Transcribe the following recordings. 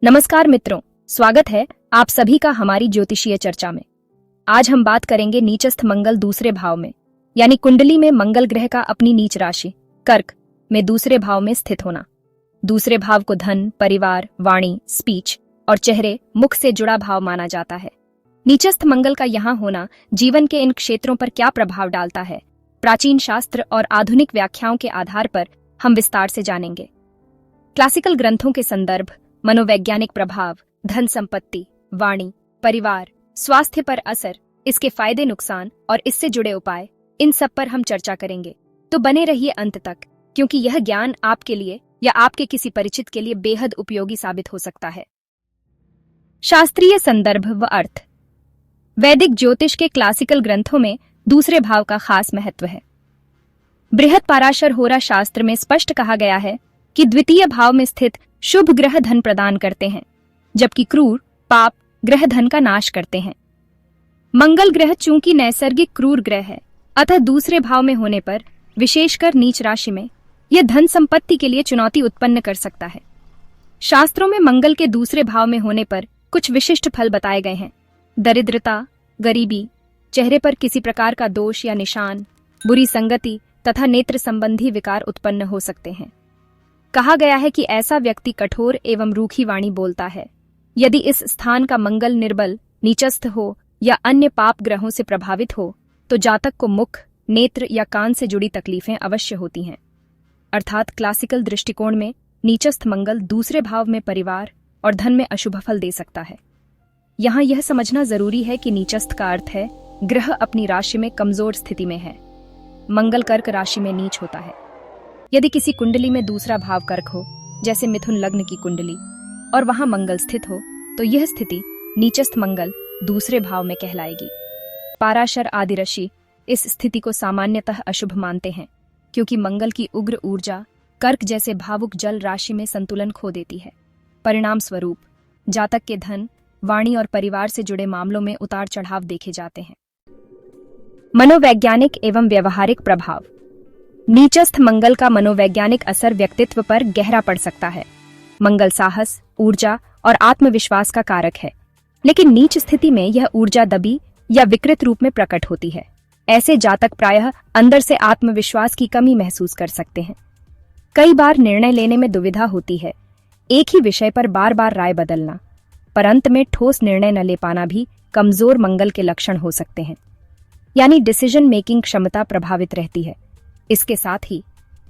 नमस्कार मित्रों, स्वागत है आप सभी का हमारी ज्योतिषीय चर्चा में। आज हम बात करेंगे नीचस्थ मंगल दूसरे भाव में, यानी कुंडली में मंगल ग्रह का अपनी नीच राशि कर्क में दूसरे भाव में स्थित होना। दूसरे भाव को धन, परिवार, वाणी, स्पीच और चेहरे, मुख से जुड़ा भाव माना जाता है। नीचस्थ मंगल का यहाँ होना जीवन के इन क्षेत्रों पर क्या प्रभाव डालता है, प्राचीन शास्त्र और आधुनिक व्याख्याओं के आधार पर हम विस्तार से जानेंगे। क्लासिकल ग्रंथों के संदर्भ, मनोवैज्ञानिक प्रभाव, धन संपत्ति, वाणी, परिवार, स्वास्थ्य पर असर, इसके फायदे नुकसान और इससे जुड़े उपाय, इन सब पर हम चर्चा करेंगे। तो बने रहिए अंत तक, क्योंकि यह ज्ञान आपके लिए या आपके किसी परिचित के लिए बेहद उपयोगी साबित हो सकता है। शास्त्रीय संदर्भ व अर्थ। वैदिक ज्योतिष के क्लासिकल ग्रंथों में दूसरे भाव का खास महत्व है। बृहद पाराशर होरा शास्त्र में स्पष्ट कहा गया है कि द्वितीय भाव में स्थित शुभ ग्रह धन प्रदान करते हैं, जबकि क्रूर पाप ग्रह धन का नाश करते हैं। मंगल ग्रह चूंकि नैसर्गिक क्रूर ग्रह है, अतः दूसरे भाव में होने पर, विशेषकर नीच राशि में, यह धन संपत्ति के लिए चुनौती उत्पन्न कर सकता है। शास्त्रों में मंगल के दूसरे भाव में होने पर कुछ विशिष्ट फल बताए गए हैं। दरिद्रता, गरीबी, चेहरे पर किसी प्रकार का दोष या निशान, बुरी संगति तथा नेत्र संबंधी विकार उत्पन्न हो सकते हैं। कहा गया है कि ऐसा व्यक्ति कठोर एवं रूखी वाणी बोलता है। यदि इस स्थान का मंगल निर्बल, नीचस्थ हो या अन्य पाप ग्रहों से प्रभावित हो, तो जातक को मुख, नेत्र या कान से जुड़ी तकलीफें अवश्य होती हैं। अर्थात क्लासिकल दृष्टिकोण में नीचस्थ मंगल दूसरे भाव में परिवार और धन में अशुभ फल दे सकता है। यहाँ यह समझना जरूरी है कि नीचस्थ का अर्थ है ग्रह अपनी राशि में कमजोर स्थिति में है। मंगल कर्क राशि में नीच होता है। यदि किसी कुंडली में दूसरा भाव कर्क हो, जैसे मिथुन लग्न की कुंडली, और वहां मंगल स्थित हो, तो यह स्थिति नीचस्थ मंगल दूसरे भाव में कहलाएगी। पाराशर आदि ऋषि इस स्थिति को सामान्यतः अशुभ मानते हैं, क्योंकि मंगल की उग्र ऊर्जा कर्क जैसे भावुक जल राशि में संतुलन खो देती है। परिणाम स्वरूप जातक के धन, वाणी और परिवार से जुड़े मामलों में उतार चढ़ाव देखे जाते हैं। मनोवैज्ञानिक एवं व्यवहारिक प्रभाव। नीचस्थ मंगल का मनोवैज्ञानिक असर व्यक्तित्व पर गहरा पड़ सकता है। मंगल साहस, ऊर्जा और आत्मविश्वास का कारक है, लेकिन नीच स्थिति में यह ऊर्जा दबी या विकृत रूप में प्रकट होती है। ऐसे जातक प्रायः अंदर से आत्मविश्वास की कमी महसूस कर सकते हैं। कई बार निर्णय लेने में दुविधा होती है। एक ही विषय पर बार बार राय बदलना, पर अंत में ठोस निर्णय न ले पाना भी कमजोर मंगल के लक्षण हो सकते हैं, यानी डिसीजन मेकिंग क्षमता प्रभावित रहती है। इसके साथ ही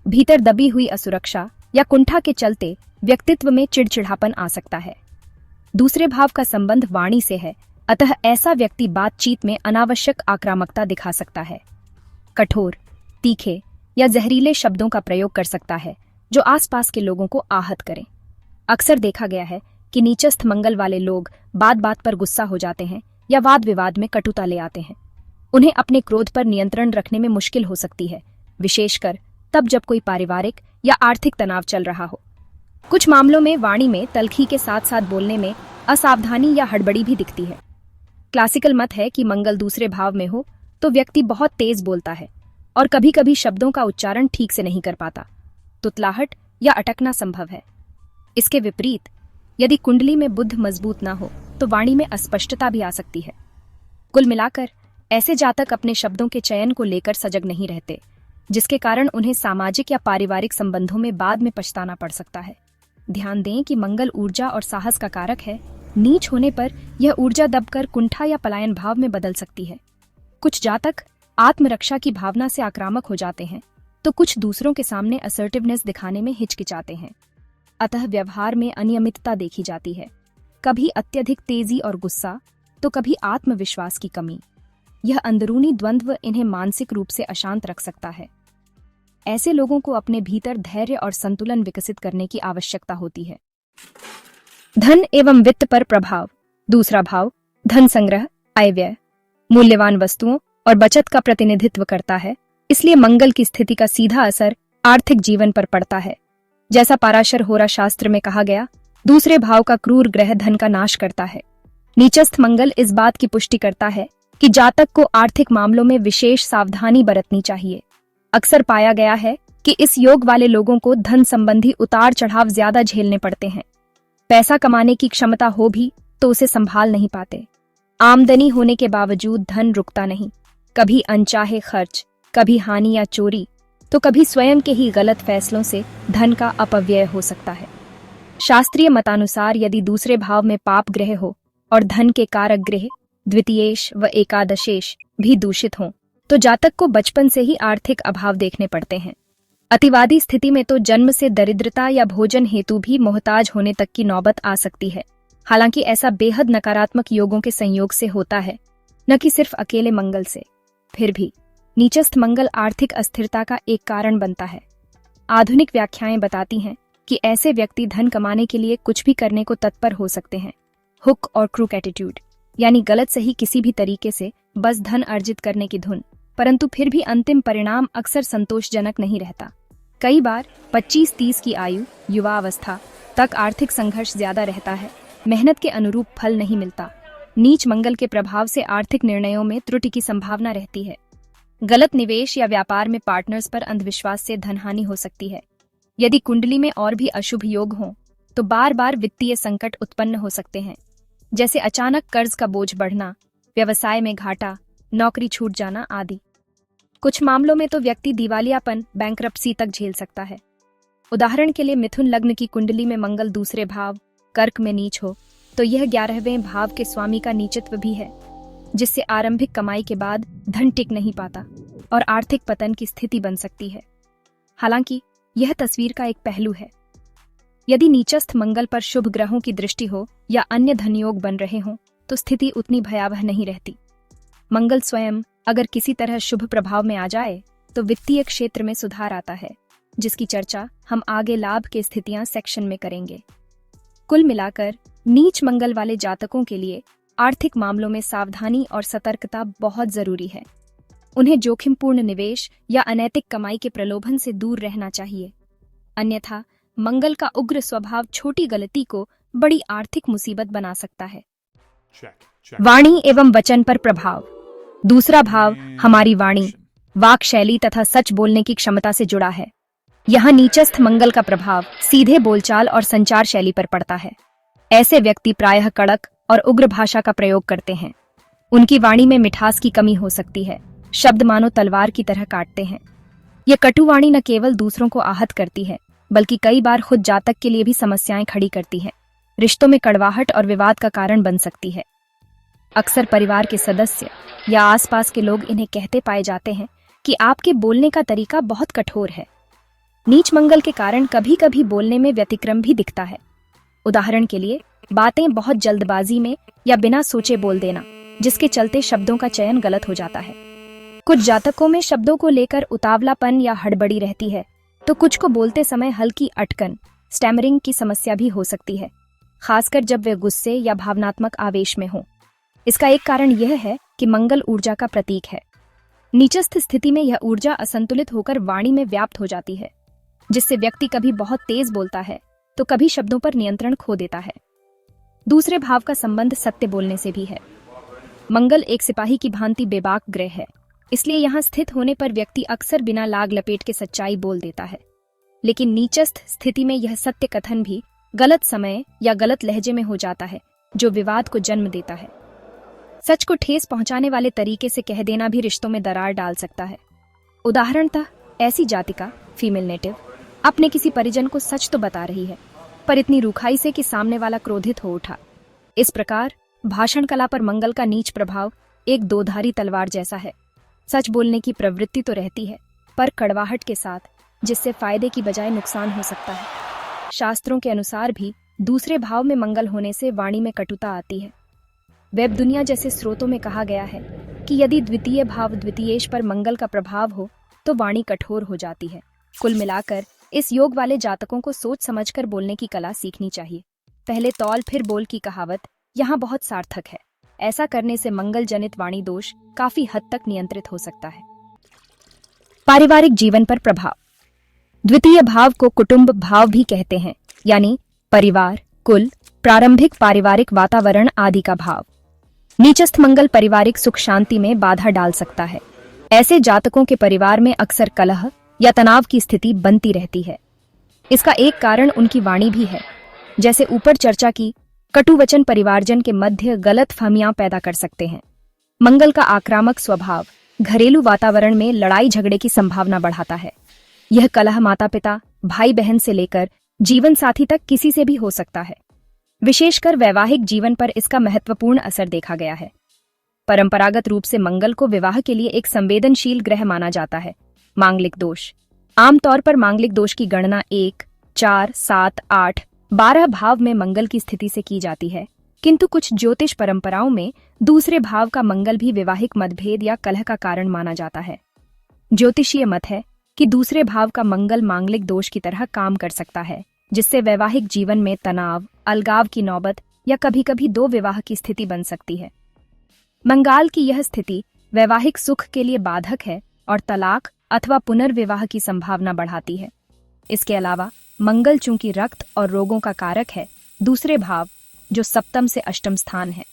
भीतर दबी हुई असुरक्षा या कुंठा के चलते व्यक्तित्व में चिड़चिड़ापन आ सकता है। दूसरे भाव का संबंध वाणी से है, अतः ऐसा व्यक्ति बातचीत में अनावश्यक आक्रामकता दिखा सकता है। कठोर, तीखे या जहरीले शब्दों का प्रयोग कर सकता है, जो आसपास के लोगों को आहत करें। अक्सर देखा गया है कि नीचस्थ मंगल वाले लोग बात बात पर गुस्सा हो जाते हैं या वाद विवाद में कटुता ले आते हैं। उन्हें अपने क्रोध पर नियंत्रण रखने में मुश्किल हो सकती है, विशेषकर तब जब कोई पारिवारिक या आर्थिक तनाव चल रहा हो। कुछ मामलों में वाणी में तल्खी के साथ साथ बोलने में असावधानी या हड़बड़ी भी दिखती है। क्लासिकल मत है कि मंगल दूसरे भाव में हो तो व्यक्ति बहुत तेज बोलता है और कभी कभी शब्दों का उच्चारण ठीक से नहीं कर पाता। तुतलाहट या अटकना संभव है। इसके विपरीत यदि कुंडली में बुध मजबूत न हो तो वाणी में अस्पष्टता भी आ सकती है। कुल मिलाकर ऐसे जातक अपने शब्दों के चयन को लेकर सजग नहीं रहते, जिसके कारण उन्हें सामाजिक या पारिवारिक संबंधों में बाद में पछताना पड़ सकता है। ध्यान दें कि मंगल ऊर्जा और साहस का कारक है। नीच होने पर यह ऊर्जा दबकर कुंठा या पलायन भाव में बदल सकती है। कुछ जातक आत्मरक्षा की भावना से आक्रामक हो जाते हैं, तो कुछ दूसरों के सामने असर्टिवनेस दिखाने में हिचकिचाते हैं। अतः व्यवहार में अनियमितता देखी जाती है, कभी अत्यधिक तेजी और गुस्सा, तो कभी आत्मविश्वास की कमी। यह अंदरूनी द्वंद्व इन्हें मानसिक रूप से अशांत रख सकता है। ऐसे लोगों को अपने भीतर धैर्य और संतुलन विकसित करने की आवश्यकता होती है। धन एवं वित्त पर प्रभाव। दूसरा भाव धन संग्रह, आय व्यय, मूल्यवान वस्तुओं और बचत का प्रतिनिधित्व करता है, इसलिए मंगल की स्थिति का सीधा असर आर्थिक जीवन पर पड़ता है। जैसा पाराशर होरा शास्त्र में कहा गया, दूसरे भाव का क्रूर ग्रह धन का नाश करता है। नीचस्थ मंगल इस बात की पुष्टि करता है कि जातक को आर्थिक मामलों में विशेष सावधानी बरतनी चाहिए। अक्सर पाया गया है कि इस योग वाले लोगों को धन संबंधी उतार चढ़ाव ज्यादा झेलने पड़ते हैं। पैसा कमाने की क्षमता हो भी तो उसे संभाल नहीं पाते। आमदनी होने के बावजूद धन रुकता नहीं, कभी अनचाहे खर्च, कभी हानि या चोरी, तो कभी स्वयं के ही गलत फैसलों से धन का अपव्यय हो सकता है। शास्त्रीय मतानुसार यदि दूसरे भाव में पाप ग्रह हो और धन के कारक ग्रह द्वितीयेश व एकादशेश भी दूषित हों तो जातक को बचपन से ही आर्थिक अभाव देखने पड़ते हैं। अतिवादी स्थिति में तो जन्म से दरिद्रता या भोजन हेतु भी मोहताज होने तक की नौबत आ सकती है। हालांकि ऐसा बेहद नकारात्मक योगों के संयोग से होता है, न कि सिर्फ अकेले मंगल से। फिर भी नीचस्थ मंगल आर्थिक अस्थिरता का एक कारण बनता है। आधुनिक व्याख्याएं बताती हैं कि ऐसे व्यक्ति धन कमाने के लिए कुछ भी करने को तत्पर हो सकते हैं। हुक और क्रूक एटीट्यूड, यानी गलत सही किसी भी तरीके से बस धन अर्जित करने की धुन, परंतु फिर भी अंतिम परिणाम अक्सर संतोषजनक नहीं रहता। कई बार 25-30 की आयु, युवा अवस्था तक आर्थिक संघर्ष ज्यादा रहता है, मेहनत के अनुरूप फल नहीं मिलता। नीच मंगल के प्रभाव से आर्थिक निर्णयों में त्रुटि की संभावना रहती है। गलत निवेश या व्यापार में पार्टनर्स पर अंधविश्वास से धनहानि हो सकती है। यदि कुंडली में और भी अशुभ योग हों तो बार बार वित्तीय संकट उत्पन्न हो सकते हैं, जैसे अचानक कर्ज का बोझ बढ़ना, व्यवसाय में घाटा, नौकरी छूट जाना आदि। कुछ मामलों में तो व्यक्ति दिवालियापन, बैंकरप्सी तक झेल सकता है। उदाहरण के लिए मिथुन लग्न की कुंडली में मंगल दूसरे भाव कर्क में नीच हो तो यह 11वें भाव के स्वामी का नीचत्व भी है, जिससे आरंभिक कमाई के बाद धन टिक नहीं पाता और आर्थिक पतन की स्थिति बन सकती है। हालांकि यह तस्वीर का एक पहलू है। यदि नीचस्थ मंगल पर शुभ ग्रहों की दृष्टि हो या अन्य धनयोग बन रहे हों तो स्थिति उतनी भयावह नहीं रहती। मंगल स्वयं अगर किसी तरह शुभ प्रभाव में आ जाए तो वित्तीय क्षेत्र में सुधार आता है, जिसकी चर्चा हम आगे लाभ के स्थितियां सेक्शन में करेंगे। कुल मिलाकर नीच मंगल वाले जातकों के लिए आर्थिक मामलों में सावधानी और सतर्कता बहुत जरूरी है। उन्हें जोखिमपूर्ण निवेश या अनैतिक कमाई के प्रलोभन से दूर रहना चाहिए, अन्यथा मंगल का उग्र स्वभाव छोटी गलती को बड़ी आर्थिक मुसीबत बना सकता है। वाणी एवं वचन पर प्रभाव। दूसरा भाव हमारी वाणी, वाक शैली तथा सच बोलने की क्षमता से जुड़ा है। यहाँ नीचस्थ मंगल का प्रभाव सीधे बोलचाल और संचार शैली पर पड़ता है। ऐसे व्यक्ति प्रायः कड़क और उग्र भाषा का प्रयोग करते हैं। उनकी वाणी में मिठास की कमी हो सकती है, शब्द मानो तलवार की तरह काटते हैं। ये कटु वाणी न केवल दूसरों को आहत करती है बल्कि कई बार खुद जातक के लिए भी समस्याएं खड़ी करती है। रिश्तों में कड़वाहट और विवाद का कारण बन सकती है। अक्सर परिवार के सदस्य या आसपास के लोग इन्हें कहते पाए जाते हैं कि आपके बोलने का तरीका बहुत कठोर है। नीच मंगल के कारण कभी कभी बोलने में व्यतिक्रम भी दिखता है। उदाहरण के लिए बातें बहुत जल्दबाजी में या बिना सोचे बोल देना, जिसके चलते शब्दों का चयन गलत हो जाता है। कुछ जातकों में शब्दों को लेकर उतावलापन या हड़बड़ी रहती है, तो कुछ को बोलते समय हल्की अटकन, स्टैमरिंग की समस्या भी हो सकती है, खासकर जब वे गुस्से या भावनात्मक आवेश में हों। इसका एक कारण यह है कि मंगल ऊर्जा का प्रतीक है। नीचस्थ स्थिति में यह ऊर्जा असंतुलित होकर वाणी में व्याप्त हो जाती है, जिससे व्यक्ति कभी बहुत तेज बोलता है तो कभी शब्दों पर नियंत्रण खो देता है। दूसरे भाव का संबंध सत्य बोलने से भी है। मंगल एक सिपाही की भांति बेबाक ग्रह है, इसलिए यहाँ स्थित होने पर व्यक्ति अक्सर बिना लाग लपेट के सच्चाई बोल देता है। लेकिन नीचस्थ स्थिति में यह सत्य कथन भी गलत समय या गलत लहजे में हो जाता है, जो विवाद को जन्म देता है। सच को ठेस पहुंचाने वाले तरीके से कह देना भी रिश्तों में दरार डाल सकता है। उदाहरणतः ऐसी जातिका, फीमेल नेटिव, अपने किसी परिजन को सच तो बता रही है, पर इतनी रूखाई से कि सामने वाला क्रोधित हो उठा। इस प्रकार भाषण कला पर मंगल का नीच प्रभाव एक दोधारी तलवार जैसा है। सच बोलने की प्रवृत्ति तो रहती है, पर कड़वाहट के साथ, जिससे फायदे की बजाय नुकसान हो सकता है। शास्त्रों के अनुसार भी दूसरे भाव में मंगल होने से वाणी में कटुता आती है। वेब दुनिया जैसे स्रोतों में कहा गया है कि यदि द्वितीय भाव द्वितीयेश पर मंगल का प्रभाव हो तो वाणी कठोर हो जाती है। कुल मिलाकर इस योग वाले जातकों को सोच समझकर बोलने की कला सीखनी चाहिए। पहले तौल फिर बोल की कहावत यहाँ बहुत सार्थक है। ऐसा करने से मंगल जनित वाणी दोष काफी हद तक नियंत्रित हो सकता है। पारिवारिक जीवन पर प्रभाव। द्वितीय भाव को कुटुंब भाव भी कहते हैं, यानी परिवार, कुल, प्रारंभिक पारिवारिक वातावरण आदि का भाव। नीचस्थ मंगल पारिवारिक सुख शांति में बाधा डाल सकता है। ऐसे जातकों के परिवार में अक्सर कलह या तनाव की स्थिति बनती रहती है। इसका एक कारण उनकी वाणी भी है। जैसे ऊपर चर्चा की, कटु वचन परिवारजन के मध्य गलत फहमियां पैदा कर सकते हैं। मंगल का आक्रामक स्वभाव घरेलू वातावरण में लड़ाई झगड़े की संभावना बढ़ाता है। यह कलह माता पिता, भाई बहन से लेकर जीवन साथी तक किसी से भी हो सकता है। विशेषकर वैवाहिक जीवन पर इसका महत्वपूर्ण असर देखा गया है। परंपरागत रूप से मंगल को विवाह के लिए एक संवेदनशील ग्रह माना जाता है। मांगलिक दोष। आमतौर पर मांगलिक दोष की गणना 1, 4, 7, 8, 12 भाव में मंगल की स्थिति से की जाती है, किंतु कुछ ज्योतिष परंपराओं में दूसरे भाव का मंगल भी वैवाहिक मतभेद या कलह का कारण माना जाता है। ज्योतिषीय मत है कि दूसरे भाव का मंगल मांगलिक दोष की तरह काम कर सकता है, जिससे वैवाहिक जीवन में तनाव, अलगाव की नौबत या कभी-कभी दो विवाह की स्थिति बन सकती है। मंगल की यह स्थिति वैवाहिक सुख के लिए बाधक है और तलाक अथवा पुनर्विवाह की संभावना बढ़ाती है। इसके अलावा मंगल चूंकि रक्त और रोगों का कारक है, दूसरे भाव जो सप्तम से अष्टम स्थान है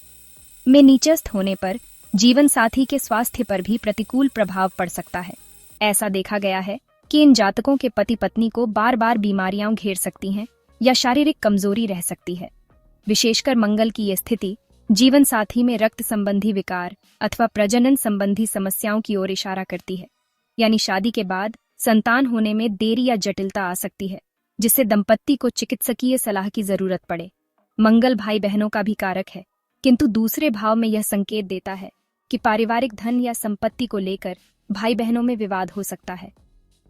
में नीचस्थ होने पर जीवन साथी के स्वास्थ्य पर भी प्रतिकूल प्रभाव पड़ सकता है। ऐसा देखा गया है कि इन जातकों के पति पत्नी को बार बार बीमारियां घेर सकती हैं या शारीरिक कमजोरी रह सकती है। विशेषकर मंगल की यह स्थिति जीवन साथी में रक्त संबंधी विकार अथवा प्रजनन संबंधी समस्याओं की ओर इशारा करती है, यानी शादी के बाद संतान होने में देरी या जटिलता आ सकती है, जिससे दंपत्ति को चिकित्सकीय सलाह की जरूरत पड़े। मंगल भाई बहनों का भी कारक है, किंतु दूसरे भाव में यह संकेत देता है कि पारिवारिक धन या संपत्ति को लेकर भाई बहनों में विवाद हो सकता है।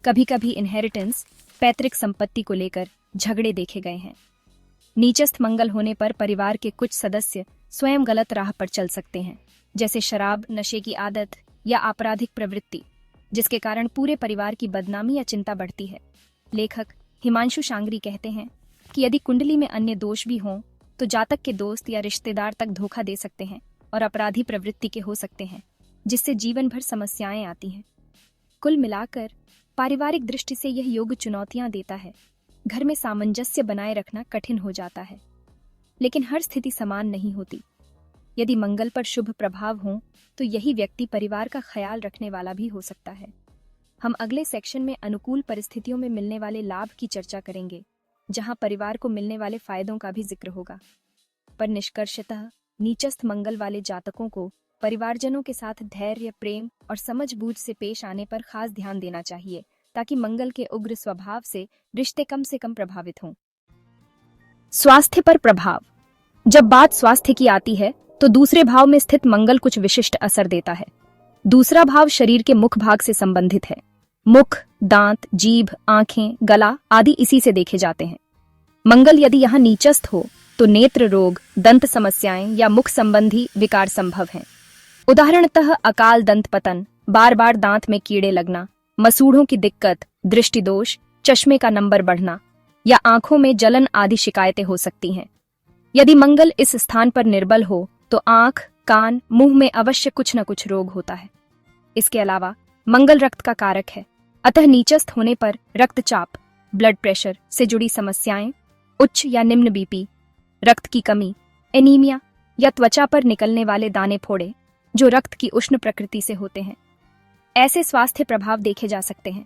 कभी कभी इनहेरिटेंस, पैतृक संपत्ति को लेकर झगड़े देखे गए हैं। नीचस्थ मंगल होने पर परिवार के कुछ सदस्य स्वयं गलत राह पर चल सकते हैं, जैसे शराब, नशे की आदत या आपराधिक प्रवृत्ति, जिसके कारण पूरे परिवार की बदनामी या चिंता बढ़ती है। लेखक हिमांशु शांगरी कहते हैं कि यदि कुंडली में अन्य दोष भी हों तो जातक के दोस्त या रिश्तेदार तक धोखा दे सकते हैं और अपराधी प्रवृत्ति के हो सकते हैं, जिससे जीवन भर समस्याएं आती हैं। कुल मिलाकर पारिवारिक दृष्टि से यह योग चुनौतियां देता है। घर में सामंजस्य बनाए रखना कठिन हो जाता है, लेकिन हर स्थिति समान नहीं होती। यदि मंगल पर शुभ प्रभाव हों तो यही व्यक्ति परिवार का ख्याल रखने वाला भी हो सकता है। हम अगले सेक्शन में अनुकूल परिस्थितियों में मिलने वाले लाभ की चर्चा करेंगे, जहां परिवार को मिलने वाले फायदों का भी जिक्र होगा। पर निष्कर्षतः नीचस्थ मंगल वाले जातकों को परिवारजनों के साथ धैर्य, प्रेम और समझबूझ से पेश आने पर खास ध्यान देना चाहिए, ताकि मंगल के उग्र स्वभाव से रिश्ते कम से कम प्रभावित हों। स्वास्थ्य पर प्रभाव। जब बात स्वास्थ्य की आती है तो दूसरे भाव में स्थित मंगल कुछ विशिष्ट असर देता है। दूसरा भाव शरीर के मुख भाग से संबंधित है। मुख, दांत, जीभ, आंखें, गला आदि इसी से देखे जाते हैं। मंगल यदि यहाँ नीचस्थ हो तो नेत्र रोग, दंत समस्याएं या मुख संबंधी विकार संभव हैं। उदाहरणतः अकाल दंत पतन, बार बार दांत में कीड़े लगना, मसूड़ों की दिक्कत, दृष्टि दोष, चश्मे का नंबर बढ़ना या आंखों में जलन आदि शिकायतें हो सकती हैं। यदि मंगल इस स्थान पर निर्बल हो तो आंख, कान, मुंह में अवश्य कुछ न कुछ रोग होता है। इसके अलावा मंगल रक्त का कारक है, अतः नीचस्थ होने पर रक्तचाप, ब्लड प्रेशर से जुड़ी समस्याएं, उच्च या निम्न बीपी, रक्त की कमी, एनीमिया या त्वचा पर निकलने वाले दाने फोड़े जो रक्त की उष्ण प्रकृति से होते हैं, ऐसे स्वास्थ्य प्रभाव देखे जा सकते हैं।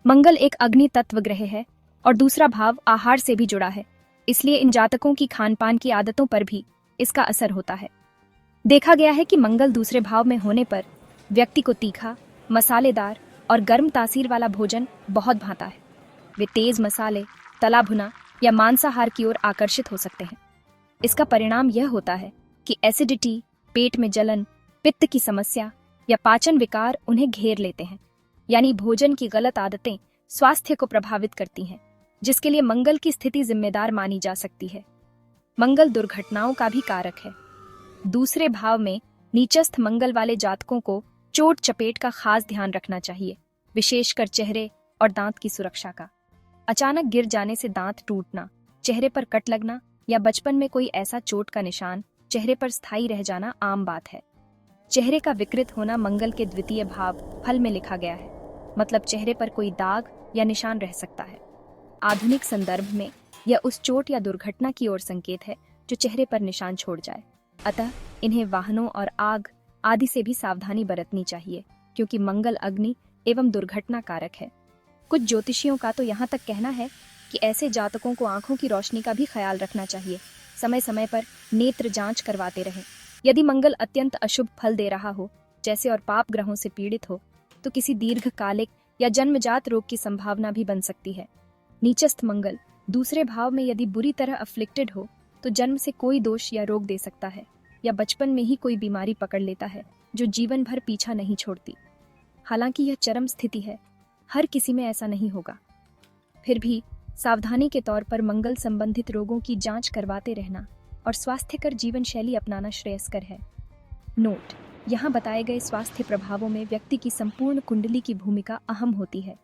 मंगल एक अग्नि तत्व ग्रह है और दूसरा भाव आहार से भी जुड़ा है, इसलिए इन जातकों की खानपान की आदतों पर भी इसका असर होता है। देखा गया है कि मंगल दूसरे भाव में होने पर व्यक्ति को तीखा, मसालेदार और गर्म तासीर वाला भोजन बहुत भाता है। वे तेज मसाले, तला भुना या मांसाहार की ओर आकर्षित हो सकते हैं। इसका परिणाम यह होता है कि एसिडिटी, पेट में जलन, पित्त की समस्या या पाचन विकार उन्हें घेर लेते हैं, यानी भोजन की गलत आदतें स्वास्थ्य को प्रभावित करती हैं, जिसके लिए मंगल की स्थिति जिम्मेदार मानी जा सकती है। मंगल दुर्घटनाओं का भी कारक है। दूसरे भाव में नीचस्थ मंगल वाले जातकों को चोट चपेट का खास ध्यान रखना चाहिए, विशेषकर चेहरे और दांत की सुरक्षा का। अचानक गिर जाने से दांत टूटना, चेहरे पर कट लगना या बचपन में कोई ऐसा चोट का निशान चेहरे पर स्थायी रह जाना आम बात है। चेहरे का विकृत होना मंगल के द्वितीय भाव फल में लिखा गया है, मतलब चेहरे पर कोई दाग या निशान रह सकता है। आधुनिक संदर्भ में यह उस चोट या दुर्घटना की ओर संकेत है जो चेहरे पर निशान छोड़ जाए। अतः इन्हें वाहनों और आग आदि से भी सावधानी बरतनी चाहिए, क्योंकि मंगल अग्नि एवं दुर्घटना कारक है। कुछ ज्योतिषियों का तो यहाँ तक कहना है कि ऐसे जातकों को आंखों की रोशनी का भी ख्याल रखना चाहिए। समय समय पर नेत्र जांच करवाते रहें। यदि मंगल अत्यंत अशुभ फल दे रहा हो, जैसे और पाप ग्रहों से पीड़ित हो, तो किसी दीर्घकालिक या जन्मजात रोग की संभावना भी बन सकती है। नीचस्थ मंगल दूसरे भाव में यदि बुरी तरह अफ्लिक्टेड हो, तो जन्म से कोई दोष या रोग दे सकता है, या बचपन में ही कोई बीमारी पकड़ लेता है जो जीवन भर पीछा नहीं छोड़ती। हालांकि यह चरम स्थिति है, हर किसी में ऐसा नहीं होगा। फिर भी सावधानी के तौर पर मंगल संबंधित रोगों की जांच करवाते रहना और स्वास्थ्यकर जीवन शैली अपनाना श्रेयस्कर है। नोट: यहाँ बताए गए स्वास्थ्य प्रभावों में व्यक्ति की संपूर्ण कुंडली की भूमिका अहम होती है।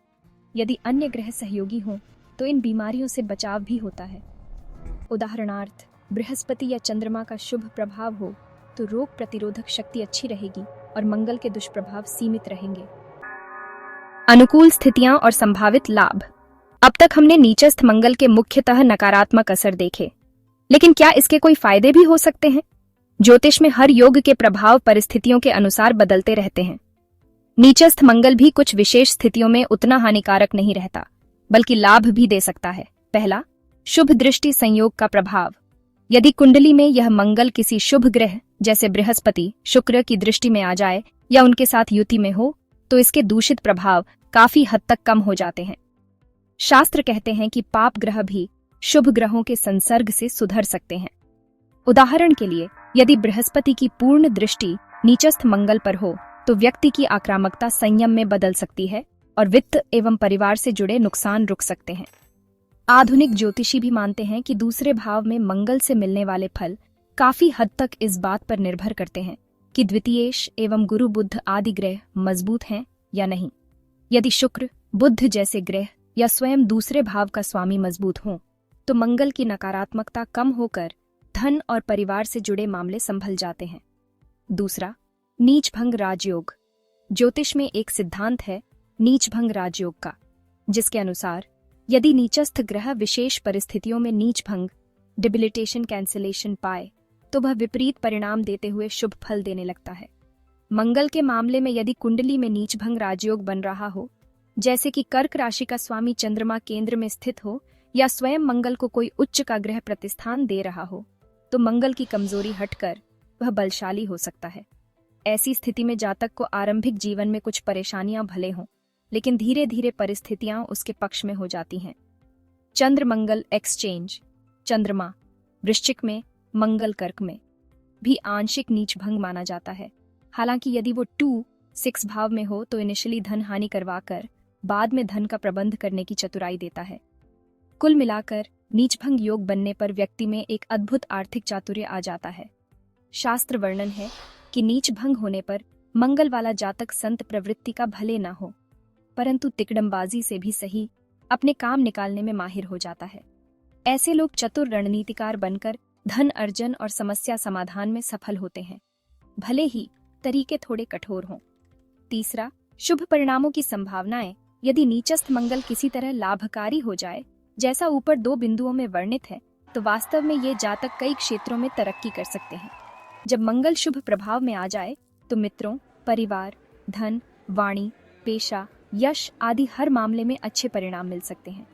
यदि अन्य ग्रह सहयोगी हों, तो इन बीमारियों से बचाव भी होता है। उदाहरणार्थ, बृहस्पति या चंद्रमा का शुभ प्रभाव हो तो रोग प्रतिरोधक शक्ति अच्छी रहेगी और मंगल के दुष्प्रभाव सीमित रहेंगे। अनुकूल स्थितियां और संभावित लाभ। अब तक हमने नीचस्थ मंगल के मुख्यतः नकारात्मक असर देखे, लेकिन क्या इसके कोई फायदे भी हो सकते हैं? ज्योतिष में हर योग के प्रभाव परिस्थितियों के अनुसार बदलते रहते हैं। नीचस्थ मंगल भी कुछ विशेष स्थितियों में उतना हानिकारक नहीं रहता, बल्कि लाभ भी दे सकता है। पहला, शुभ दृष्टि संयोग का प्रभाव। यदि कुंडली में यह मंगल किसी शुभ ग्रह जैसे बृहस्पति, शुक्र की दृष्टि में आ जाए या उनके साथ युति में हो, तो इसके दूषित प्रभाव काफी हद तक कम हो जाते हैं। शास्त्र कहते हैं कि पाप ग्रह भी शुभ ग्रहों के संसर्ग से सुधर सकते हैं। उदाहरण के लिए, यदि बृहस्पति की पूर्ण दृष्टि नीचस्थ मंगल पर हो, तो व्यक्ति की आक्रामकता संयम में बदल सकती है और वित्त एवं परिवार से जुड़े नुकसान रुक सकते हैं। आधुनिक ज्योतिषी भी मानते हैं कि दूसरे भाव में मंगल से मिलने वाले फल काफी हद तक इस बात पर निर्भर करते हैं कि द्वितीयेश एवं गुरु बुध आदि ग्रह मजबूत हैं या नहीं। यदि शुक्र, बुध जैसे ग्रह या स्वयं दूसरे भाव का स्वामी मजबूत हों, तो मंगल की नकारात्मकता कम होकर धन और परिवार से जुड़े मामले संभल जाते हैं। दूसरा, नीच भंग राजयोग। ज्योतिष में एक सिद्धांत है नीच भंग राजयोग का, जिसके अनुसार यदि नीचस्थ ग्रह विशेष परिस्थितियों में नीच भंग, डिबिलिटेशन, कैंसिलेशन पाए, तो वह विपरीत परिणाम देते हुए शुभ फल देने लगता है। मंगल के मामले में यदि कुंडली में नीच भंग राजयोग बन रहा हो, जैसे कि कर्क राशि का स्वामी चंद्रमा केंद्र में स्थित हो या स्वयं मंगल को कोई उच्च का ग्रह प्रतिस्थान दे रहा हो, तो मंगल की कमजोरी हटकर वह बलशाली हो सकता है। ऐसी स्थिति में जातक को आरंभिक जीवन में कुछ परेशानियां भले हों, लेकिन धीरे धीरे परिस्थितियां उसके पक्ष में हो जाती हैं। चंद्र मंगल एक्सचेंज। चंद्रमा वृश्चिक में, मंगल कर्क में भी आंशिक नीच भंग माना जाता है। हालांकि यदि वो 2-6 भाव में हो तो इनिशियली धन हानि करवाकर बाद में धन का प्रबंध करने की चतुराई देता है। कुल मिलाकर नीच भंग योग बनने पर व्यक्ति में एक अद्भुत आर्थिक चातुर्य आ जाता है। शास्त्र वर्णन है कि नीच भंग होने पर मंगल वाला जातक संत प्रवृत्ति का भले ना हो, परंतु तिकड़मबाजी से भी सही अपने काम निकालने में माहिर हो जाता है। ऐसे लोग चतुर रणनीतिकार बनकर धन अर्जन और समस्या समाधान में सफल होते हैं, भले ही तरीके थोड़े कठोर हों। तीसरा, शुभ परिणामों की संभावनाएं। यदि नीचस्थ मंगल किसी तरह लाभकारी हो जाए, जैसा ऊपर 2 बिंदुओं में वर्णित है, तो वास्तव में ये जातक कई क्षेत्रों में तरक्की कर सकते हैं। जब मंगल शुभ प्रभाव में आ जाए, तो मित्रों, परिवार, धन, वाणी, पेशा, यश आदि हर मामले में अच्छे परिणाम मिल सकते हैं।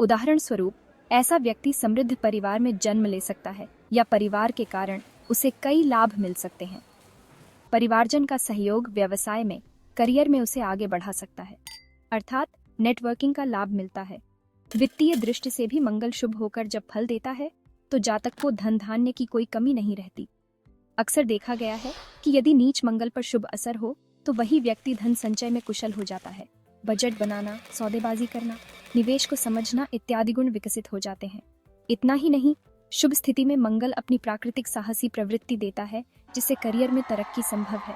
उदाहरण स्वरूप, ऐसा व्यक्ति समृद्ध परिवार में जन्म ले सकता है या परिवार के कारण उसे कई लाभ मिल सकते हैं। परिवारजन का सहयोग व्यवसाय में, करियर में उसे आगे बढ़ा सकता है, अर्थात नेटवर्किंग का लाभ मिलता है। वित्तीय दृष्टि से भी मंगल शुभ होकर जब फल देता है, तो जातक को धन धान्य की कोई कमी नहीं रहती। अक्सर देखा गया है कि यदि नीच मंगल पर शुभ असर हो, तो वही व्यक्ति धन संचय में कुशल हो जाता है। बजट बनाना, सौदेबाजी करना, निवेश को समझना इत्यादि गुण विकसित हो जाते हैं। इतना ही नहीं, शुभ स्थिति में मंगल अपनी प्राकृतिक साहसी प्रवृत्ति देता है, जिससे करियर में तरक्की संभव है।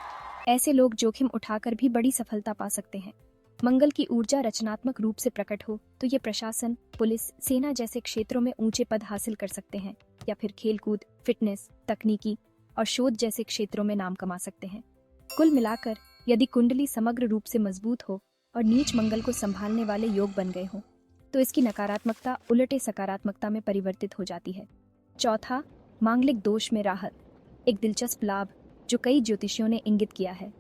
ऐसे लोग जोखिम उठाकर भी बड़ी सफलता पा सकते हैं। मंगल की ऊर्जा रचनात्मक रूप से प्रकट हो तो ये प्रशासन, पुलिस, सेना जैसे क्षेत्रों में ऊंचे पद हासिल कर सकते हैं, या फिर खेलकूद, फिटनेस, तकनीकी और शोध जैसे क्षेत्रों में नाम कमा सकते हैं। कुल मिलाकर यदि कुंडली समग्र रूप से मजबूत हो और नीच मंगल को संभालने वाले योग बन गए हों, तो इसकी नकारात्मकता उलटे सकारात्मकता में परिवर्तित हो जाती है। चौथा, मांगलिक दोष में राहत। एक दिलचस्प लाभ जो कई ज्योतिषियों ने इंगित किया है।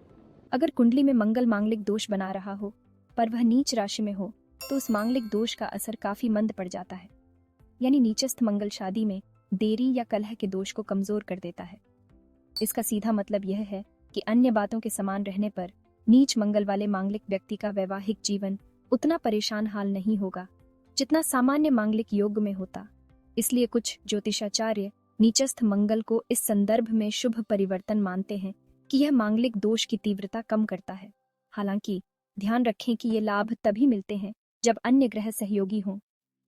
अगर कुंडली में मंगल मांगलिक दोष बना रहा हो, पर वह नीच राशि में हो, तो उस मांगलिक दोष का असर काफी मंद पड़ जाता है। यानी नीचस्थ मंगल शादी में देरी या कलह के दोष को कमजोर कर देता है। इसका सीधा मतलब यह है कि अन्य बातों के समान रहने पर नीच मंगल वाले मांगलिक व्यक्ति का वैवाहिक जीवन उतना परेशान हाल नहीं होगा जितना सामान्य मांगलिक योग में होता। इसलिए कुछ ज्योतिषाचार्य नीचस्थ मंगल को इस संदर्भ में शुभ परिवर्तन मानते हैं कि यह मांगलिक दोष की तीव्रता कम करता है। हालांकि ध्यान रखें कि ये लाभ तभी मिलते हैं जब अन्य ग्रह सहयोगी हों।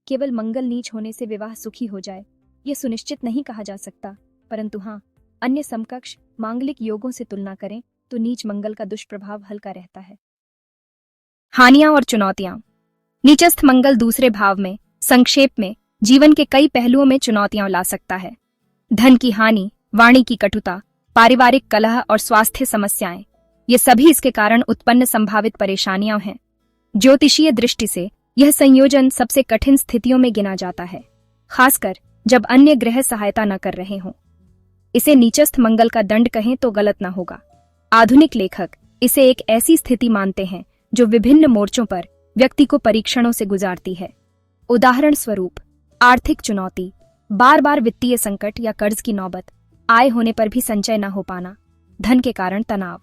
केवल मंगल नीच होने से विवाह सुखी हो जाए यह सुनिश्चित नहीं कहा जा सकता, परंतु हाँ, अन्य समकक्ष मांगलिक योगों से तुलना करें तो नीच मंगल का दुष्प्रभाव हल्का रहता है। हानियां और चुनौतियां। नीचस्थ मंगल दूसरे भाव में संक्षेप में जीवन के कई पहलुओं में चुनौतियां ला सकता है। धन की हानि, वाणी की कटुता, पारिवारिक कलह और स्वास्थ्य समस्याएं, ये सभी इसके कारण उत्पन्न संभावित परेशानियां हैं। ज्योतिषीय दृष्टि से यह संयोजन सबसे कठिन स्थितियों में गिना जाता है, खासकर जब अन्य ग्रह सहायता न कर रहे हों। इसे नीचस्थ मंगल का दंड कहें तो गलत न होगा। आधुनिक लेखक इसे एक ऐसी स्थिति मानते हैं जो विभिन्न मोर्चों पर व्यक्ति को परीक्षणों से गुजारती है। उदाहरण स्वरूप, आर्थिक चुनौती, बार बार वित्तीय संकट या कर्ज की नौबत, आय होने पर भी संचय न हो पाना, धन के कारण तनाव,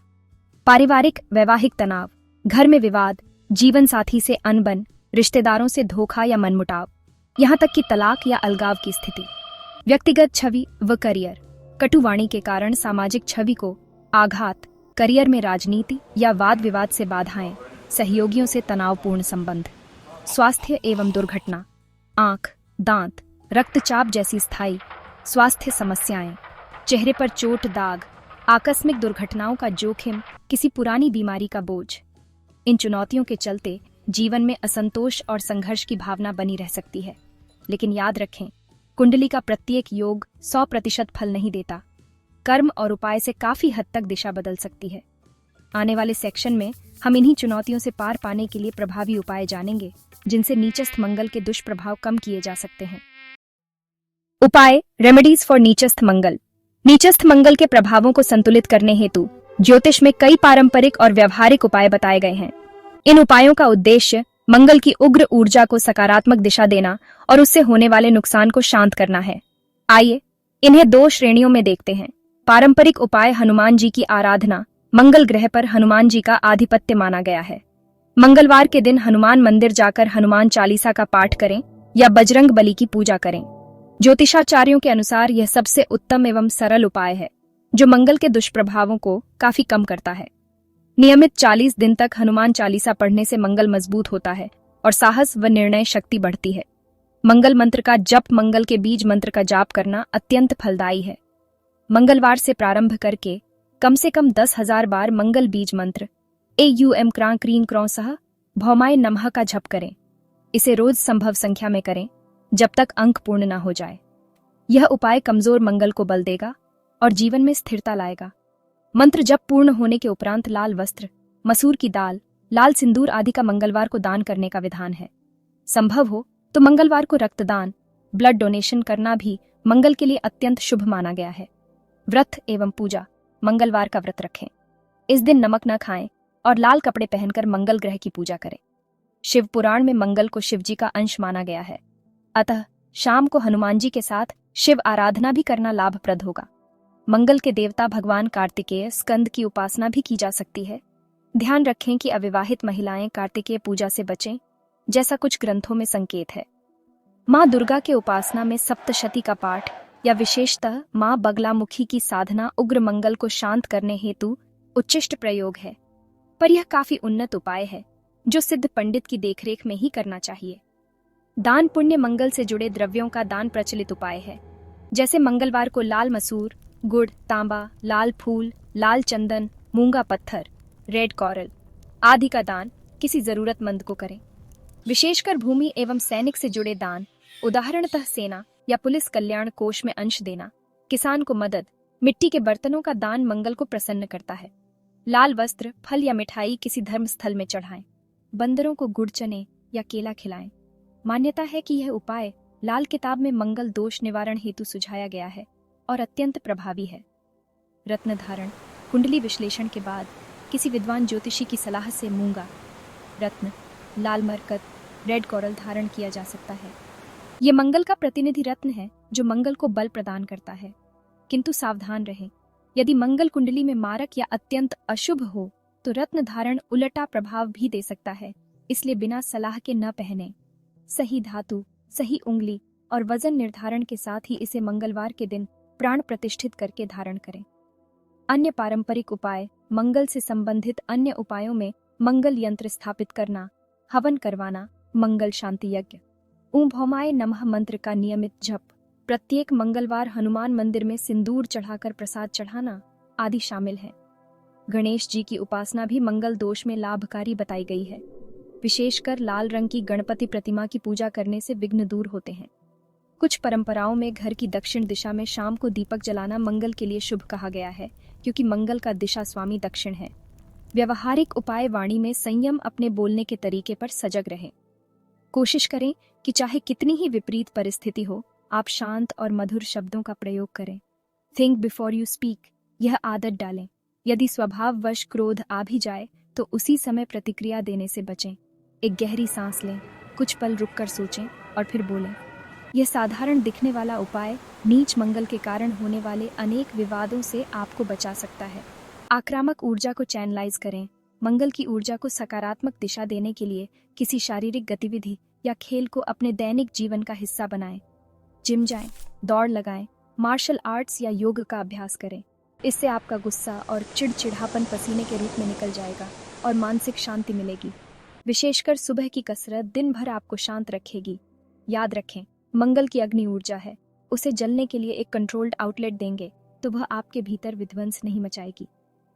पारिवारिक वैवाहिक तनाव, घर में विवाद, जीवन साथी से अनबन, रिश्तेदारों से धोखा या मनमुटाव, यहाँ तक कि तलाक या अलगाव की स्थिति, व्यक्तिगत छवि व करियर, कटुवाणी के कारण सामाजिक छवि को आघात, करियर में राजनीति या वाद विवाद से बाधाएं, सहयोगियों से तनावपूर्ण संबंध, स्वास्थ्य एवं दुर्घटना, आंख, दांत, रक्तचाप जैसी स्थायी स्वास्थ्य समस्याएं, चेहरे पर चोट दाग, आकस्मिक दुर्घटनाओं का जोखिम, किसी पुरानी बीमारी का बोझ। इन चुनौतियों के चलते जीवन में असंतोष और संघर्ष की भावना बनी रह सकती है। लेकिन याद रखें, कुंडली का प्रत्येक योग 100% फल नहीं देता। कर्म और उपाय से काफी हद तक दिशा बदल सकती है। आने वाले सेक्शन में हम इन्हीं चुनौतियों से पार पाने के लिए प्रभावी उपाय जानेंगे, जिनसे नीचस्थ मंगल के दुष्प्रभाव कम किए जा सकते हैं। उपाय, रेमेडीज फॉर नीचस्थ मंगल। नीचस्थ मंगल के प्रभावों को संतुलित करने हेतु ज्योतिष में कई पारंपरिक और व्यावहारिक उपाय बताए गए हैं। इन उपायों का उद्देश्य मंगल की उग्र ऊर्जा को सकारात्मक दिशा देना और उससे होने वाले नुकसान को शांत करना है। आइए इन्हें 2 श्रेणियों में देखते हैं। पारंपरिक उपाय, हनुमान जी की आराधना। मंगल ग्रह पर हनुमान जी का आधिपत्य माना गया है। मंगलवार के दिन हनुमान मंदिर जाकर हनुमान चालीसा का पाठ करें या बजरंग बली की पूजा करें। ज्योतिषाचार्यों के अनुसार यह सबसे उत्तम एवं सरल उपाय है, जो मंगल के दुष्प्रभावों को काफी कम करता है। नियमित 40 दिन तक हनुमान चालीसा पढ़ने से मंगल मजबूत होता है और साहस व निर्णय शक्ति बढ़ती है। मंगल मंत्र का जप, मंगल के बीज मंत्र का जाप करना अत्यंत फलदायी है। मंगलवार से प्रारंभ करके कम से कम 10,000 बार मंगल बीज मंत्र AUM क्रां क्रीं क्रौं सह भौमाय नमः का जप करें। इसे रोज संभव संख्या में करें जब तक अंक पूर्ण न हो जाए। यह उपाय कमजोर मंगल को बल देगा और जीवन में स्थिरता लाएगा। मंत्र जप पूर्ण होने के उपरांत लाल वस्त्र, मसूर की दाल, लाल सिंदूर आदि का मंगलवार को दान करने का विधान है। संभव हो तो मंगलवार को रक्तदान, ब्लड डोनेशन करना भी मंगल के लिए अत्यंत शुभ माना गया है। व्रत एवं पूजा। मंगलवार का व्रत रखें। इस दिन नमक न खाएं और लाल कपड़े पहनकर मंगल ग्रह की पूजा करें। शिव पुराण में मंगल को शिवजी का अंश माना गया है, अतः शाम को हनुमान जी के साथ शिव आराधना भी करना लाभप्रद होगा। मंगल के देवता भगवान कार्तिकेय, स्कंद की उपासना भी की जा सकती है। ध्यान रखें कि अविवाहित महिलाएं कार्तिकेय पूजा से बचें, जैसा कुछ ग्रंथों में संकेत है। माँ दुर्गा के उपासना में सप्तशती का पाठ या विशेषतः माँ बगलामुखी की साधना उग्र मंगल को शांत करने हेतु उच्चिष्ट प्रयोग है, पर यह काफी उन्नत उपाय है जो सिद्ध पंडित की देखरेख में ही करना चाहिए। दान पुण्य। मंगल से जुड़े द्रव्यों का दान प्रचलित उपाय है, जैसे मंगलवार को लाल मसूर, गुड़, तांबा, लाल फूल, लाल चंदन, मूंगा पत्थर, रेड कॉरल आदि का दान किसी जरूरतमंद को करें। विशेषकर भूमि एवं सैनिक से जुड़े दान, उदाहरणतः सेना या पुलिस कल्याण कोष में अंश देना, किसान को मदद, मिट्टी के बर्तनों का दान मंगल को प्रसन्न करता है। लाल वस्त्र, फल या मिठाई किसी धर्म स्थल में चढ़ाएं। बंदरों को गुड़, चने या केला खिलाएं। मान्यता है कि यह उपाय लाल किताब में मंगल दोष निवारण हेतु सुझाया गया है और अत्यंत प्रभावी है। रत्न धारण। कुंडली विश्लेषण के बाद किसी विद्वान ज्योतिषी की सलाह से मूंगा, रत्न, लाल मरकत, रेड कोरल धारण किया जा सकता है। ये मंगल का प्रतिनिधि रत्न है जो मंगल को बल प्रदान करता है। किंतु सावधान रहें, यदि मंगल कुंडली में मारक या अत्यंत अशुभ हो तो रत्न धारण उल्टा प्रभाव भी दे सकता है, इसलिए बिना सलाह के न पहने। सही धातु, सही उंगली और वजन निर्धारण के साथ ही इसे मंगलवार के दिन प्राण प्रतिष्ठित करके धारण करें। अन्य पारंपरिक उपाय। मंगल से संबंधित अन्य उपायों में मंगल यंत्र स्थापित करना, हवन करवाना, मंगल शांति यज्ञ, ओम भौमाय नमः मंत्र का नियमित जप, प्रत्येक मंगलवार हनुमान मंदिर में सिंदूर चढ़ाकर प्रसाद चढ़ाना आदि शामिल है। गणेश जी की उपासना भी मंगल दोष में लाभकारी बताई गई है। विशेषकर लाल रंग की गणपति प्रतिमा की पूजा करने से विघ्न दूर होते हैं। कुछ परंपराओं में घर की दक्षिण दिशा में शाम को दीपक जलाना मंगल के लिए शुभ कहा गया है, क्योंकि मंगल का दिशा स्वामी दक्षिण है। व्यवहारिक उपाय। वाणी में संयम, अपने बोलने के तरीके पर सजग रहें। कोशिश करें कि चाहे कितनी ही विपरीत परिस्थिति हो, आप शांत और मधुर शब्दों का प्रयोग करें। थिंक बिफोर यू स्पीक, यह आदत डालें। यदि स्वभाववश क्रोध आ भी जाए तो उसी समय प्रतिक्रिया देने से बचें। एक गहरी सांस लें, कुछ पल रुककर सोचें और फिर बोलें। यह साधारण दिखने वाला उपाय नीच मंगल के कारण होने वाले अनेक विवादों से आपको बचा सकता है। आक्रामक ऊर्जा को चैनलाइज करें। मंगल की ऊर्जा को सकारात्मक दिशा देने के लिए किसी शारीरिक गतिविधि या खेल को अपने दैनिक जीवन का हिस्सा बनाएं। जिम जाएं, दौड़ लगाएं, मार्शल आर्ट्स या योग का अभ्यास करें। इससे आपका गुस्सा और चिड़चिड़ापन पसीने के रूप में निकल जाएगा और मानसिक शांति मिलेगी। विशेषकर सुबह की कसरत दिन भर आपको शांत रखेगी। याद रखें, मंगल की अग्नि ऊर्जा है, उसे जलने के लिए एक कंट्रोल्ड आउटलेट देंगे तो वह आपके भीतर विध्वंस नहीं मचाएगी।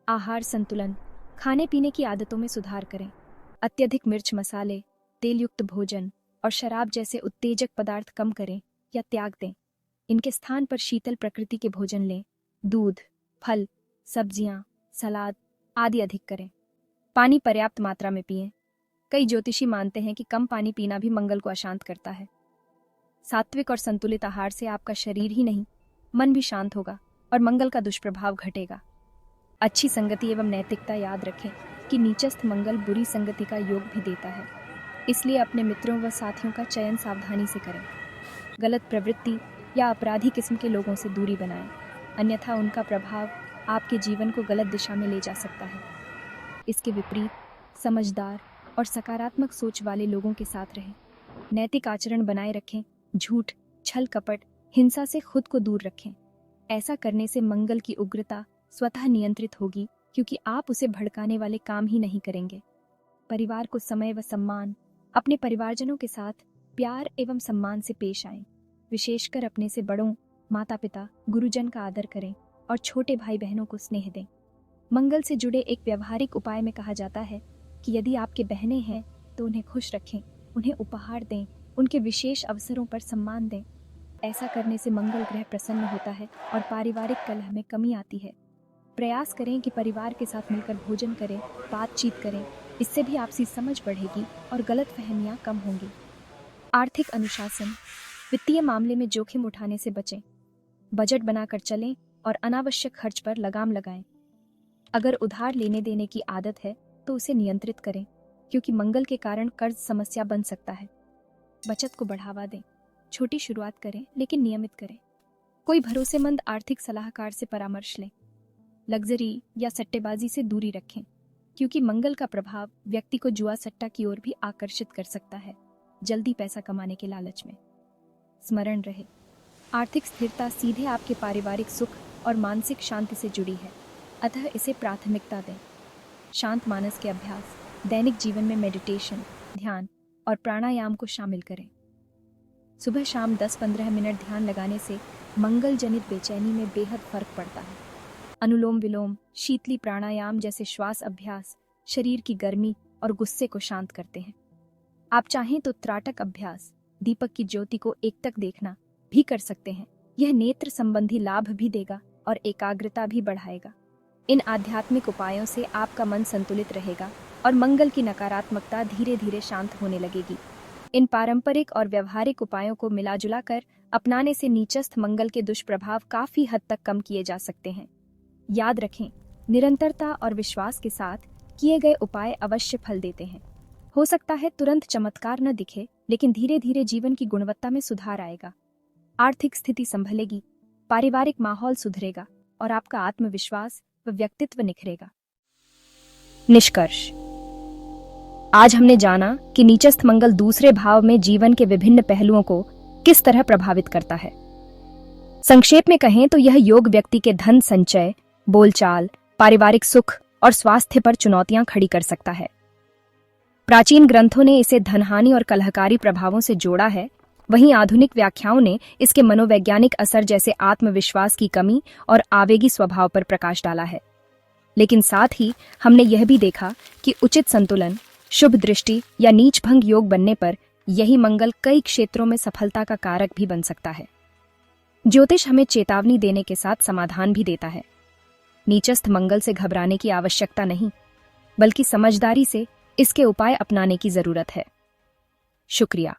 आहार संतुलन। खाने पीने की आदतों में सुधार करें। अत्यधिक मिर्च, मसाले, तेलयुक्त भोजन और शराब जैसे उत्तेजक पदार्थ कम करें या त्याग दें। इनके स्थान पर शीतल प्रकृति के भोजन लें। दूध, फल, सब्जियां, सलाद आदि अधिक करें। पानी पर्याप्त मात्रा में पिएं। कई ज्योतिषी मानते हैं कि कम पानी पीना भी मंगल को अशांत करता है। सात्विक और संतुलित आहार से आपका शरीर ही नहीं, मन भी शांत होगा और मंगल का दुष्प्रभाव घटेगा। अच्छी संगति एवं नैतिकता। याद रखें कि नीचस्थ मंगल बुरी संगति का योग भी देता है, इसलिए अपने मित्रों व साथियों का चयन सावधानी से करें। गलत प्रवृत्ति या अपराधी किस्म के लोगों से दूरी बनाएं, अन्यथा उनका प्रभाव आपके जीवन को गलत दिशा में ले जा सकता है। इसके विपरीत समझदार और सकारात्मक सोच वाले लोगों के साथ रहें। नैतिक आचरण बनाए रखें। झूठ, छल कपट, हिंसा से खुद को दूर रखें। ऐसा करने से मंगल की उग्रता स्वतः नियंत्रित होगी, क्योंकि आप उसे भड़काने वाले काम ही नहीं करेंगे। परिवार को समय व सम्मान। अपने परिवारजनों के साथ प्यार एवं सम्मान से पेश आएं। विशेषकर अपने से बड़ों, माता पिता, गुरुजन का आदर करें और छोटे भाई बहनों को स्नेह दें। मंगल से जुड़े एक व्यवहारिक उपाय में कहा जाता है कि यदि आपके बहनें हैं तो उन्हें खुश रखें, उन्हें उपहार दें, उनके विशेष अवसरों पर सम्मान दें। ऐसा करने से मंगल ग्रह प्रसन्न होता है और पारिवारिक कलह में कमी आती है। प्रयास करें कि परिवार के साथ मिलकर भोजन करें, बातचीत करें। इससे भी आपसी समझ बढ़ेगी और गलतफहमियां कम होंगी। आर्थिक अनुशासन। वित्तीय मामले में जोखिम उठाने से बचें। बजट बनाकर चलें और अनावश्यक खर्च पर लगाम लगाएं। अगर उधार लेने देने की आदत है तो उसे नियंत्रित करें, क्योंकि मंगल के कारण कर्ज समस्या बन सकता है। बचत को बढ़ावा दें। छोटी शुरुआत करें लेकिन नियमित करें। कोई भरोसेमंद आर्थिक सलाहकार से परामर्श लें। लग्जरी या सट्टेबाजी से दूरी रखें, क्योंकि मंगल का प्रभाव व्यक्ति को जुआ सट्टा की ओर भी आकर्षित कर सकता है, जल्दी पैसा कमाने के लालच में। स्मरण रहे, आर्थिक स्थिरता सीधे आपके पारिवारिक सुख और मानसिक शांति से जुड़ी है, अतः इसे प्राथमिकता दें। शांत मानस के अभ्यास। दैनिक जीवन में मेडिटेशन, ध्यान और प्राणायाम को शामिल करें। सुबह शाम 10-15 मिनट ध्यान लगाने से मंगल जनित बेचैनी में बेहद फर्क पड़ता है। अनुलोम विलोम, शीतली प्राणायाम जैसे श्वास अभ्यास शरीर की गर्मी और गुस्से को शांत करते हैं। आप चाहें तो त्राटक अभ्यास, दीपक की ज्योति को एकटक देखना भी कर सकते हैं। यह नेत्र संबंधी लाभ भी देगा और एकाग्रता भी बढ़ाएगा। इन आध्यात्मिक उपायों से आपका मन संतुलित रहेगा और मंगल की नकारात्मकता धीरे धीरे शांत होने लगेगी। इन पारंपरिक और व्यवहारिक उपायों को मिलाजुला कर अपनाने से नीचस्थ मंगल के दुष्प्रभाव काफी हद तक कम किए जा सकते हैं। याद रखें, निरंतरता और विश्वास के साथ किए गए उपाय अवश्य फल देते हैं। हो सकता है तुरंत चमत्कार न दिखे, लेकिन धीरे धीरे जीवन की गुणवत्ता में सुधार आएगा। आर्थिक स्थिति संभलेगी, पारिवारिक माहौल सुधरेगा और आपका आत्मविश्वास व व्यक्तित्व निखरेगा। निष्कर्ष: आज हमने जाना कि नीचस्थ मंगल दूसरे भाव में जीवन के विभिन्न पहलुओं को किस तरह प्रभावित करता है। संक्षेप में कहें तो यह योग व्यक्ति के धन संचय, बोलचाल, पारिवारिक सुख और स्वास्थ्य पर चुनौतियां खड़ी कर सकता है। प्राचीन ग्रंथों ने इसे धनहानि और कलहकारी प्रभावों से जोड़ा है, वहीं आधुनिक व्याख्याओं ने इसके मनोवैज्ञानिक असर जैसे आत्मविश्वास की कमी और आवेगी स्वभाव पर प्रकाश डाला है। लेकिन साथ ही हमने यह भी देखा कि उचित संतुलन, शुभ दृष्टि या नीच भंग योग बनने पर यही मंगल कई क्षेत्रों में सफलता का कारक भी बन सकता है। ज्योतिष हमें चेतावनी देने के साथ समाधान भी देता है। नीचस्थ मंगल से घबराने की आवश्यकता नहीं, बल्कि समझदारी से इसके उपाय अपनाने की जरूरत है। शुक्रिया।